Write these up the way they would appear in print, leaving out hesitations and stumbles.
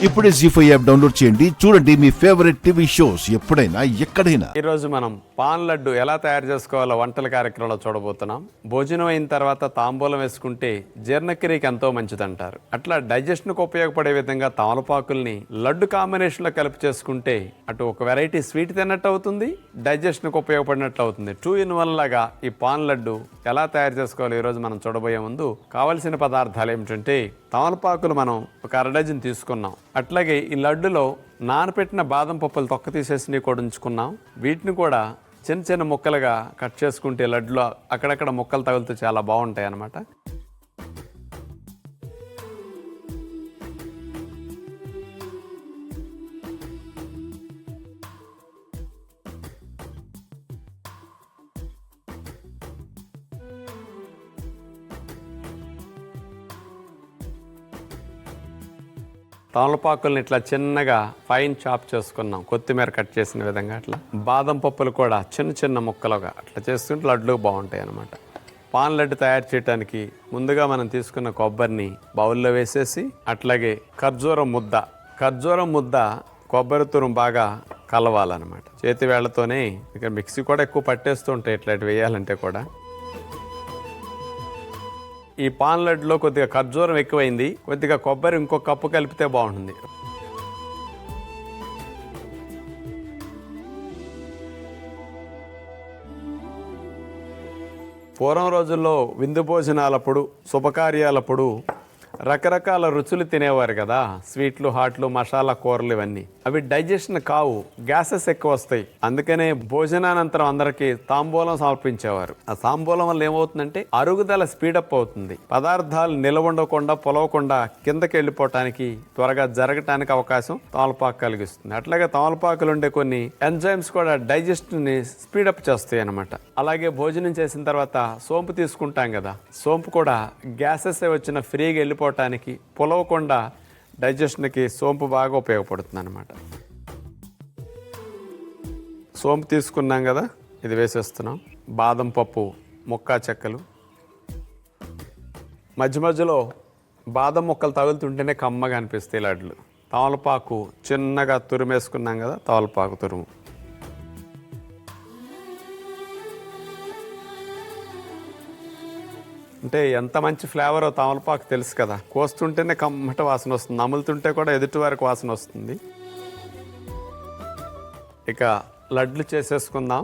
ఇప్పుడే జీ5 app download చేయండి. చూడండి మీ ఫేవరెట్ టీవీ షోస్ ఎప్పుడైనా ఎక్కడైనా. ఈరోజు మనం పాన్ లడ్డు ఎలా తయారు చేసుకోవాలో వంటల కార్యక్రమంలో చూడబోతున్నాం. భోజనం అయిన తర్వాత తాంబూలం వేసుకుంటే జీర్ణక్రియకి ఎంతో మంచిదంటారు. అట్లా డైజెషన్కు ఉపయోగపడే విధంగా తమలపాకుల్ని లడ్డు కాంబినేషన్లో కలిపి చేసుకుంటే అటు ఒక వెరైటీ స్వీట్ తిన్నట్టు అవుతుంది, డైజెషన్కు ఉపయోగపడినట్లు అవుతుంది. 2-in-1 లాగా ఈ పాన్ లడ్డు ఎలా తయారు చేసుకోవాలో ఈరోజు మనం చూడబోయే ముందు కావలసిన పదార్థాలు ఏమిటంటే తమలపాకులు మనం ఒక 1/2 డజన్ తీసుకున్నాం. అట్లాగే ఈ లడ్డులో నానపెట్టిన బాదం పప్పులు తొక్క తీసేసి కూడా ఉంచుకున్నాం. వీటిని కూడా చిన్న చిన్న ముక్కలుగా కట్ చేసుకుంటే లడ్డులో అక్కడక్కడ ముక్కలు తగులుతూ చాలా బాగుంటాయి అన్నమాట. తమలపాకుల్ని ఇట్లా చిన్నగా ఫైన్ చాప్ చేసుకున్నాం, కొత్తిమీర కట్ చేసిన విధంగా. అట్లా బాదం పప్పులు కూడా చిన్న చిన్న ముక్కలుగా అట్లా చేసుకుంటే లడ్లు బాగుంటాయి అన్నమాట. పాన్ లడ్డు తయారు చేయడానికి ముందుగా మనం తీసుకున్న కొబ్బరిని బౌల్లో వేసేసి, అట్లాగే ఖర్జూరం ముద్ద కొబ్బరి తురుము బాగా కలవాలన్నమాట. చేతి వేళ్లతోనే, ఇక మిక్సీ కూడా ఎక్కువ పట్టేస్తూ ఉంటాయి ఇట్లాంటి వేయాలంటే కూడా. ఈ పాన్ లడ్డులో కొద్దిగా ఖర్జూరం ఎక్కువైంది, కొద్దిగా కొబ్బరి ఇంకొక కప్పు కలిపితే బాగుంటుంది. పూర్వం రోజుల్లో విందు భోజనాలప్పుడు, శుభకార్యాలప్పుడు రకరకాల రుచులు తినేవారు కదా, స్వీట్లు, హాట్లు, మసాలా కూరలు, ఇవన్నీ. అవి డైజెషన్ కావు, గ్యాసెస్ ఎక్కువ వస్తాయి. అందుకనే భోజనానంతరం అందరికీ తాంబూలం సమర్పించేవారు. ఆ తాంబూలం వల్ల ఏమవుతుందంటే అరుగుదల స్పీడప్ అవుతుంది. పదార్థాలు నిలవ ఉండకుండా, పొలవకుండా కిందకి వెళ్ళిపోవటానికి, త్వరగా జరగటానికి అవకాశం తమలపాకు కలిగిస్తుంది. అట్లాగే తమలపాకులు ఉండే కొన్ని ఎంజైమ్స్ కూడా డైజెస్ట్ని స్పీడప్ చేస్తాయి అన్నమాట. అలాగే భోజనం చేసిన తర్వాత సోంపు తీసుకుంటాం కదా, సోంపు కూడా గ్యాసెస్ వచ్చిన ఫ్రీగా వెళ్ళిపోవటానికి, పొలవకుండా డైజెషన్కి సోంపు బాగా ఉపయోగపడుతుంది అన్నమాట. సోంపు తీసుకున్నాం కదా, ఇది వేసేస్తున్నాం. బాదం పప్పు ముక్కా చెక్కలు, మధ్య మధ్యలో బాదం ముక్కలు తగులుతుంటేనే కమ్మగా అనిపిస్తాయి లడ్లు. తమలపాకు చిన్నగా తురిమేసుకున్నాం కదా, తమలపాకు తురుము. అంటే ఎంత మంచి ఫ్లేవరో తమలపాకు తెలుసు కదా, కోస్తుంటేనే కమ్మట వాసన వస్తుంది, నములుతుంటే కూడా ఎదుటి వారికి వాసన వస్తుంది. ఇక లడ్లు చేసేసుకుందాం.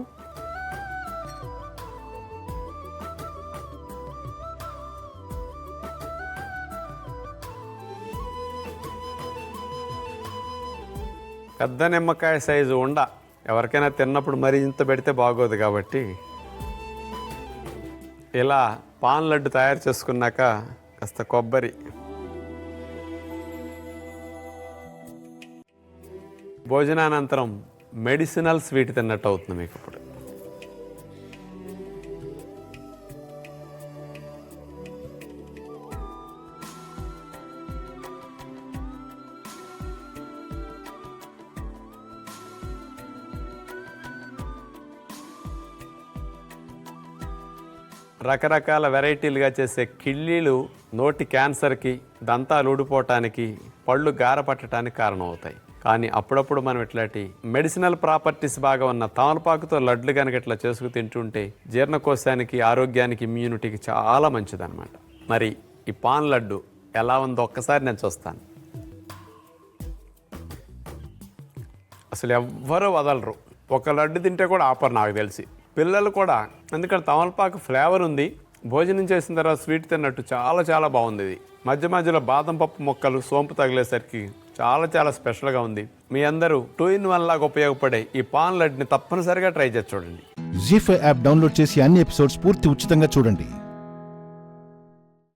పెద్ద నిమ్మకాయ సైజు ఉండ, ఎవరికైనా తిన్నప్పుడు మరి ఇంత పెడితే బాగోదు కాబట్టి ఇలా పాన్ లడ్డు తయారు చేసుకున్నాక కాస్త కొబ్బరి, భోజనానంతరం మెడిసినల్ స్వీట్ తిన్నట్టు అవుతుంది మీకు ఇప్పుడు. రకరకాల వెరైటీలుగా చేసే కిళ్ళీలు నోటి క్యాన్సర్కి, దంతాలు ఊడిపోవటానికి, పళ్ళు గార పట్టడానికి కారణమవుతాయి. కానీ అప్పుడప్పుడు మనం ఇట్లాంటి మెడిసినల్ ప్రాపర్టీస్ బాగా ఉన్న తమలపాకుతో లడ్లు కనుక ఇట్లా చేసుకు తింటుంటే జీర్ణకోశానికి, ఆరోగ్యానికి, ఇమ్యూనిటీకి చాలా మంచిదన్నమాట. మరి ఈ పాన్ లడ్డు ఎలా ఉందో ఒక్కసారి నేను చూస్తాను. అసలు ఎవ్వరూ వదలరు, ఒక లడ్డు తింటే కూడా ఆపరు నాకు తెలిసి. పిల్లలు కూడా, ఎందుకంటే తమలపాకు ఫ్లేవర్ ఉంది, భోజనం చేసిన తర్వాత స్వీట్ తిన్నట్టు చాలా చాలా బాగుంది. ఇది మధ్య మధ్యలో బాదం పప్పు మొక్కలు, సోంపు తగిలేసరికి చాలా చాలా స్పెషల్గా ఉంది. మీ అందరూ 2-in-1 లాగా ఉపయోగపడే ఈ పాన్ లడ్ని తప్పనిసరిగా ట్రై చేసి చూడండి. జీ5 యాప్ డౌన్లోడ్ చేసి అన్ని ఎపిసోడ్స్ పూర్తి ఉచితంగా చూడండి.